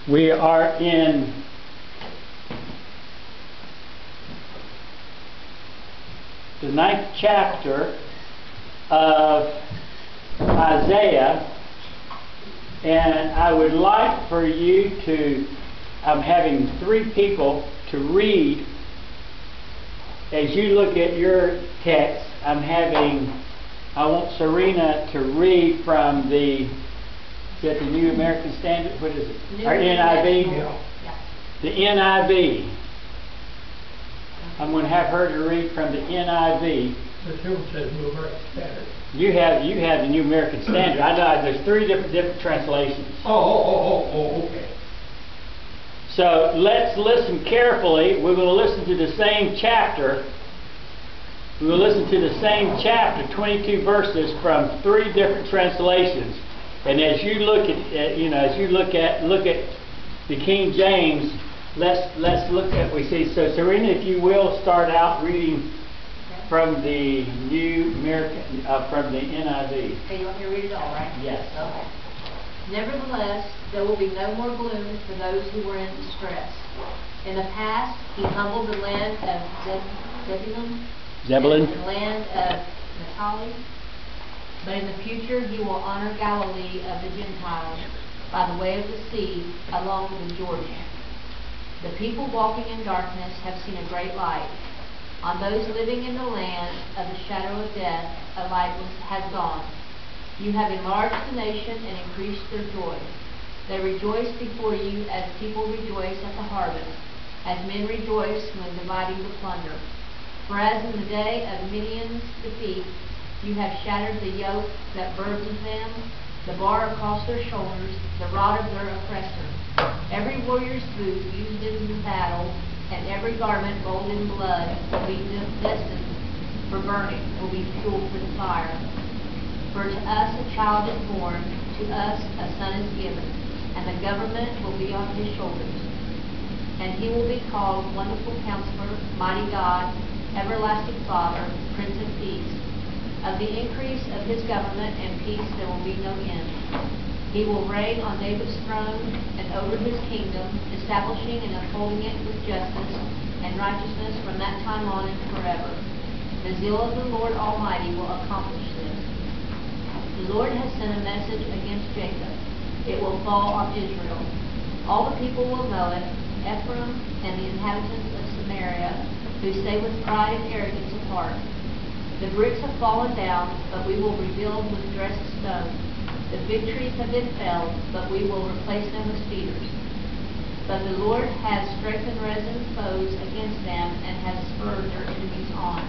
We are in the 9th chapter of Isaiah, and I would like for you to, I'm having 3 people to read. As you look at your text, I want Serena to read from the New American Standard, what is it? Or NIV? Yeah. The NIV. I'm going to have her to read from the NIV. The film says New American Standard. You have the New American Standard. I know there's 3 different translations. Okay. So let's listen carefully. We're going to listen to the same chapter. We will listen to the same chapter, 22 verses from 3 different translations. And as you look at look at the King James, let's look at what we see. So Serena, if you will, start out reading from the New American, from the NIV. Okay, you want me to read it all, right? Yes. Okay. Nevertheless, there will be no more gloom for those who were in distress. In the past, he humbled the land of Zebulun, and the land of Naphtali. But in the future, he will honor Galilee of the Gentiles by the way of the sea along the Jordan. The people walking in darkness have seen a great light. On those living in the land of the shadow of death, a light has dawned. You have enlarged the nation and increased their joy. They rejoice before you as people rejoice at the harvest, as men rejoice when dividing the plunder. For as in the day of Midian's defeat, you have shattered the yoke that burdens them, the bar across their shoulders, the rod of their oppressor. Every warrior's boot used in battle, and every garment rolled in blood will be destined for burning, will be fuel for the fire. For to us a child is born, to us a son is given, and the government will be on his shoulders. And he will be called Wonderful Counselor, Mighty God, Everlasting Father, Prince of Peace. Of the increase of his government and peace there will be no end. He will reign on David's throne and over his kingdom, establishing and upholding it with justice and righteousness from that time on and forever. The zeal of the Lord Almighty will accomplish this. The Lord has sent a message against Jacob. It will fall on Israel. All the people will know it, Ephraim and the inhabitants of Samaria, who say with pride and arrogance of heart, the bricks have fallen down, but we will rebuild with dressed stone. The fig trees have been felled, but we will replace them with cedars. But the Lord has strengthened Rezin's foes against them and has spurred their enemies on.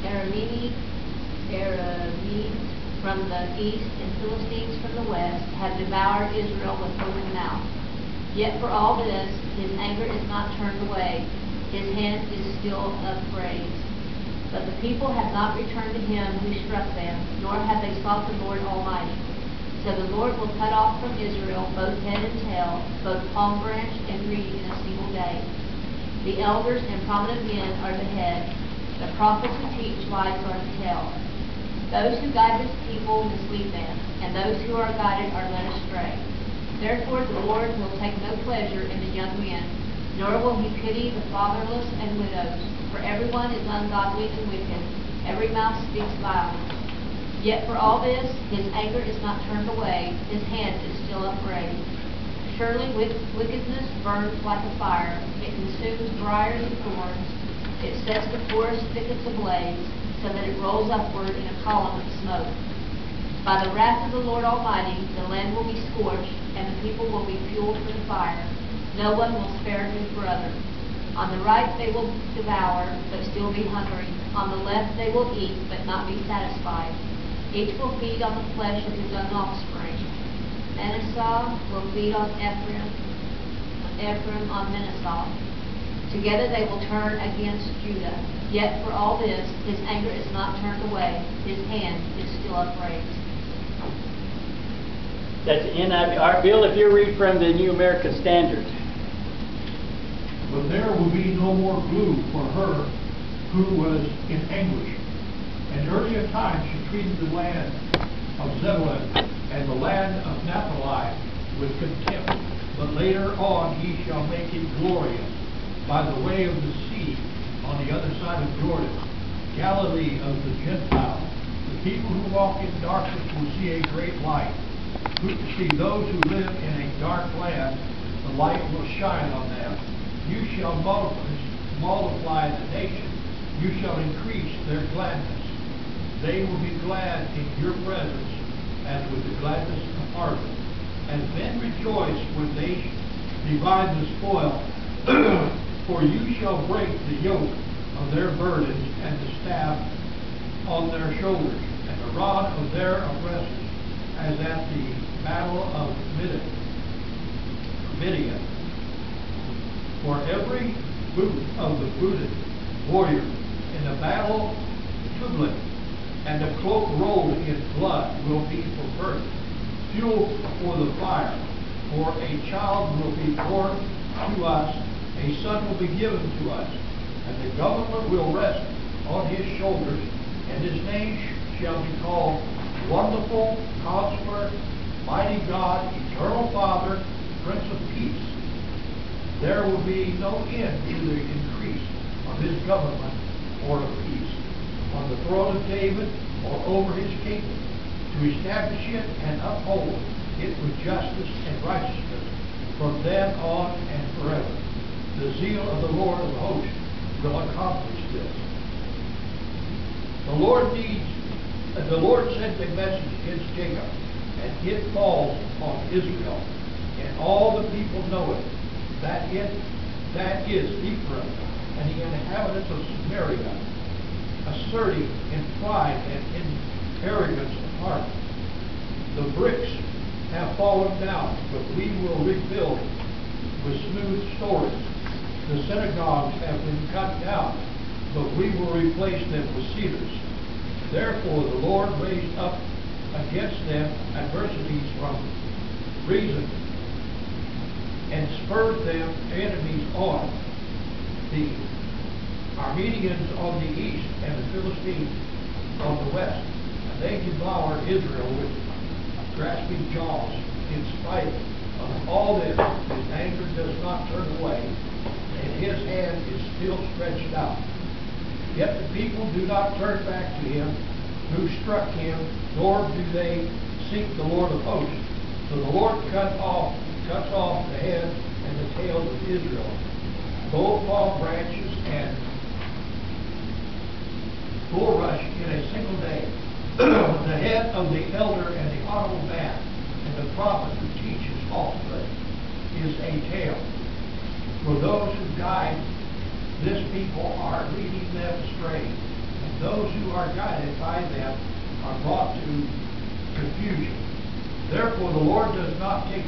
Arameans from the east and Philistines from the west have devoured Israel with open mouth. Yet for all this, his anger is not turned away. His hand is still upraised. But the people have not returned to him who struck them, nor have they sought the Lord Almighty. So the Lord will cut off from Israel both head and tail, both palm branch and reed in a single day. The elders and prominent men are the head. The prophets who teach lies are the tail. Those who guide his people mislead them, and those who are guided are led astray. Therefore the Lord will take no pleasure in the young men, nor will he pity the fatherless and widows. For everyone is ungodly and wicked, every mouth speaks violence. Yet for all this, his anger is not turned away, his hand is still upraised. Surely wickedness burns like a fire, it consumes briars and thorns, it sets the forest thickets ablaze, so that it rolls upward in a column of smoke. By the wrath of the Lord Almighty, the land will be scorched, and the people will be fuel for the fire. No one will spare his brother. On the right they will devour, but still be hungry. On the left they will eat, but not be satisfied. Each will feed on the flesh of his own offspring. Manasseh will feed on Ephraim on Manasseh. Together they will turn against Judah. Yet for all this, his anger is not turned away. His hand is still upraised. That's the NIV. All right, Bill, if you read from the New American Standard. But there will be no more gloom for her who was in anguish. In earlier times she treated the land of Zebulun and the land of Naphtali with contempt. but later on he shall make it glorious by the way of the sea on the other side of Jordan, Galilee of the Gentiles. The people who walk in darkness will see a great light. Who see those who live in a dark land, the light will shine on them. You shall multiply the nation. You shall increase their gladness. They will be glad in your presence, as with the gladness of harvest. And men rejoice when they divide the spoil. For you shall break the yoke of their burdens, and the staff on their shoulders, and the rod of their oppressors, as at the battle of Midian. For every boot of the booted warrior in the battle turbulent, and the cloak rolled in blood will be for burning, fuel for the fire. For a child will be born to us, a son will be given to us, and the government will rest on his shoulders, and his name shall be called Wonderful Counselor, Mighty God, Eternal Father, Prince of Peace. There will be no end to the increase of his government or of peace, on the throne of David or over his kingdom, to establish it and uphold it with justice and righteousness from then on and forever. The zeal of the Lord of hosts will accomplish this. The Lord sent a message against Jacob, and it falls on Israel, and all the people know it, that is Ephraim, and the inhabitants of Samaria, asserting in pride and in arrogance of heart. The bricks have fallen down, but we will rebuild with smooth stones. The synagogues have been cut down, but we will replace them with cedars. Therefore the Lord raised up against them adversities from reason, and spurred them enemies on, the Armenians on the east and the Philistines on the west. And they devour Israel with grasping jaws. In spite of all this, his anger does not turn away, and his hand is still stretched out. Yet the people do not turn back to him who struck him, nor do they seek the Lord of hosts. So the Lord cuts off the head and the tail of Israel, both palm branches and bulrush in a single day. The head of the elder and the honorable man, and the prophet who teaches falsehood, is a tail. For those who guide this people are leading them astray, and those who are guided by them are brought to confusion. Therefore the Lord does not take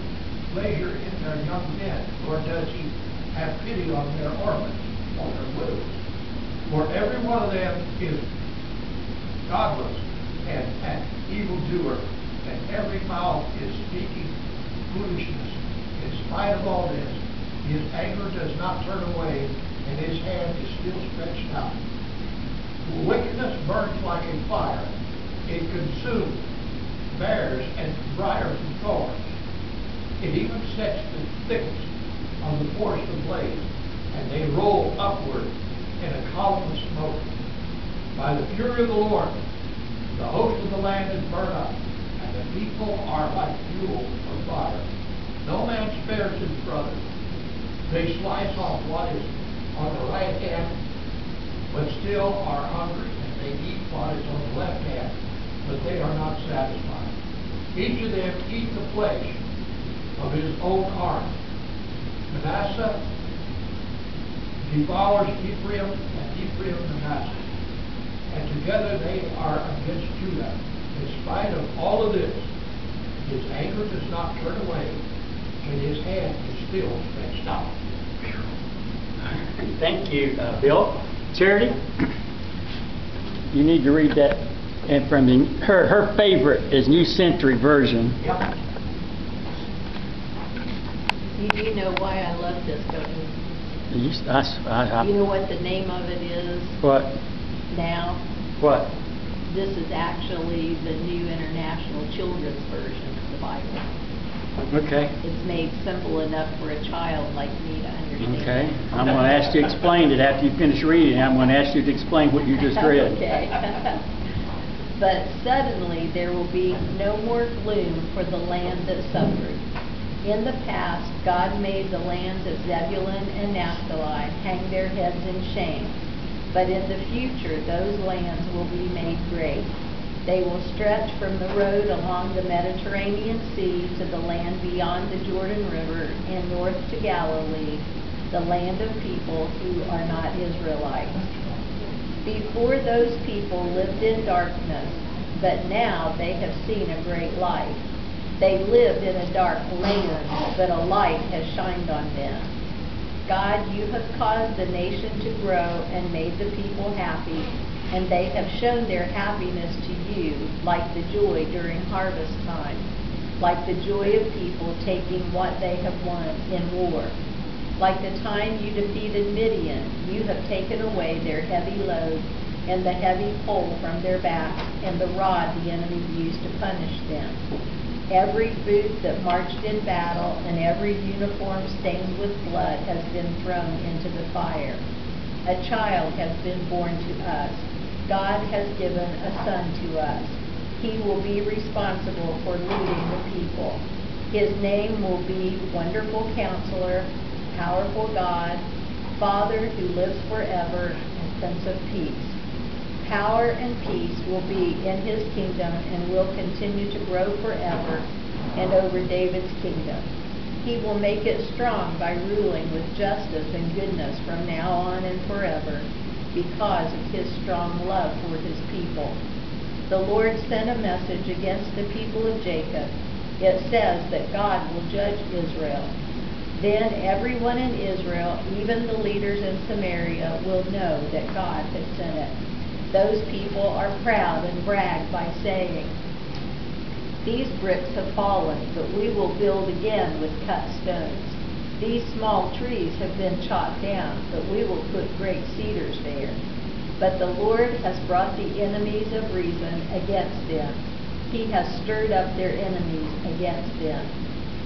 pleasure in their young men, nor does he have pity on their orphans, on their widows. For every one of them is godless and an evildoer, and every mouth is speaking foolishness. In spite of all this, his anger does not turn away, and his hand is still stretched out. Wickedness burns like a fire. It consumes bears and briars and thorns. It even sets the thickest on the forest ablaze, and they roll upward in a column of smoke. By the fury of the Lord, the host of the land is burned up, and the people are like fuel of fire. No man spares his brother. They slice off what is on the right hand, but still are hungry, and they eat what is on the left hand, but they are not satisfied. Each of them eat the flesh of his own heart. Manasseh devours Ephraim, and Ephraim Manasseh, and together they are against Judah. In spite of all of this, his anger does not turn away, and his hand is still stretched out. Thank you, Bill. Charity, you need to read that. And from her favorite is New Century Version. Yep. You know why I love this, don't you? You know what the name of it is? What? Now? What? This is actually the New International Children's Version of the Bible. Okay. It's made simple enough for a child like me to understand. Okay. I'm going to ask you to explain it after you finish reading. I'm going to ask you to explain what you just read. Okay. But suddenly there will be no more gloom for the land that suffered. In the past, God made the lands of Zebulun and Naphtali hang their heads in shame. But in the future, those lands will be made great. They will stretch from the road along the Mediterranean Sea to the land beyond the Jordan River and north to Galilee, the land of people who are not Israelites. Before, those people lived in darkness, but now they have seen a great light. They lived in a dark land, but a light has shined on them. God, you have caused the nation to grow and made the people happy, and they have shown their happiness to you like the joy during harvest time, like the joy of people taking what they have won in war. Like the time you defeated Midian, you have taken away their heavy load and the heavy pole from their backs and the rod the enemy used to punish them. Every boot that marched in battle and every uniform stained with blood has been thrown into the fire. A child has been born to us. God has given a son to us. He will be responsible for leading the people. His name will be Wonderful Counselor, Powerful God, Father who lives forever, and Prince of Peace. Power and peace will be in his kingdom and will continue to grow forever and over David's kingdom. He will make it strong by ruling with justice and goodness from now on and forever because of his strong love for his people. The Lord sent a message against the people of Jacob. It says that God will judge Israel. Then everyone in Israel, even the leaders in Samaria, will know that God has sent it. Those people are proud and brag by saying, "These bricks have fallen, but we will build again with cut stones. These small trees have been chopped down, but we will put great cedars there." But the Lord has brought the enemies of reason against them. He has stirred up their enemies against them.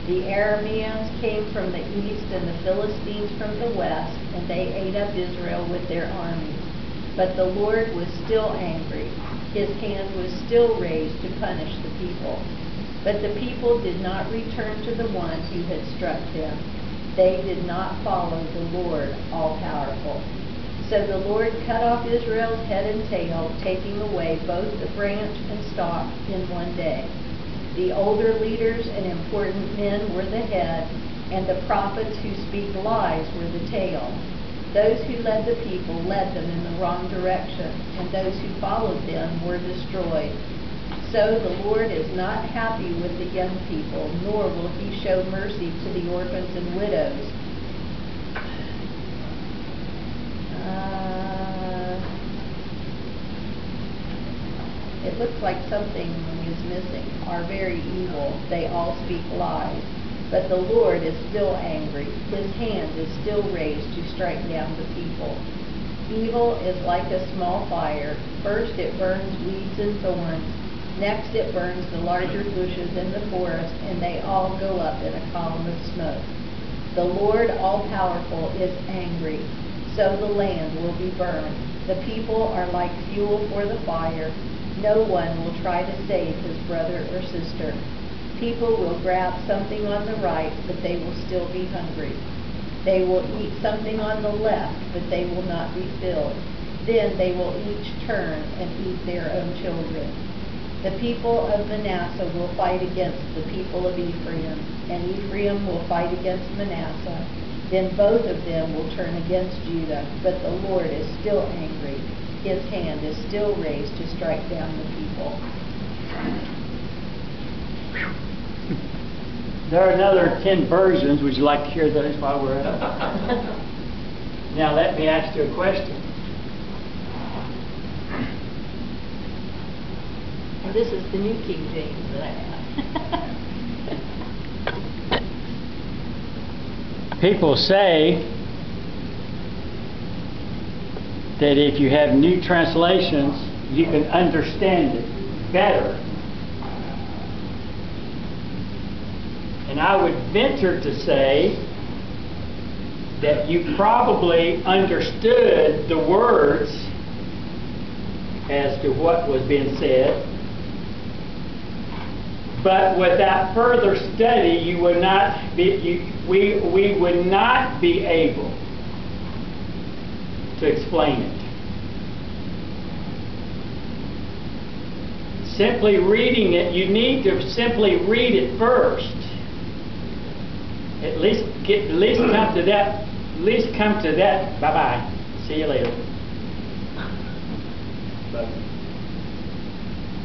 The Arameans came from the east and the Philistines from the west, and they ate up Israel with their armies. But the Lord was still angry. His hand was still raised to punish the people. But the people did not return to the one who had struck them. They did not follow the Lord all-powerful. So the Lord cut off Israel's head and tail, taking away both the branch and stalk in one day. The older leaders and important men were the head, and the prophets who speak lies were the tail. Those who led the people led them in the wrong direction, and those who followed them were destroyed. So the Lord is not happy with the young people, nor will he show mercy to the orphans and widows. It looks like something is missing. Are very evil. They all speak lies. But the Lord is still angry. His hand is still raised to strike down the people. Evil is like a small fire. First it burns weeds and thorns. Next it burns the larger bushes in the forest, and they all go up in a column of smoke. The Lord all-powerful is angry, so the land will be burned. The people are like fuel for the fire. No one will try to save his brother or sister. People will grab something on the right, but they will still be hungry. They will eat something on the left, but they will not be filled. Then they will each turn and eat their own children. The people of Manasseh will fight against the people of Ephraim, and Ephraim will fight against Manasseh. Then both of them will turn against Judah, but the Lord is still angry. His hand is still raised to strike down the people. There are another 10 versions. Would you like to hear those while we're up? Now let me ask you a question. And this is the New King James that I have. People say that if you have new translations, you can understand it better. And I would venture to say that you probably understood the words as to what was being said, but without further study, you would not be, we would not be able to explain it. Simply reading it, you need to simply read it first. At least come to that. At least come to that. Bye bye. See you later. But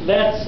let's.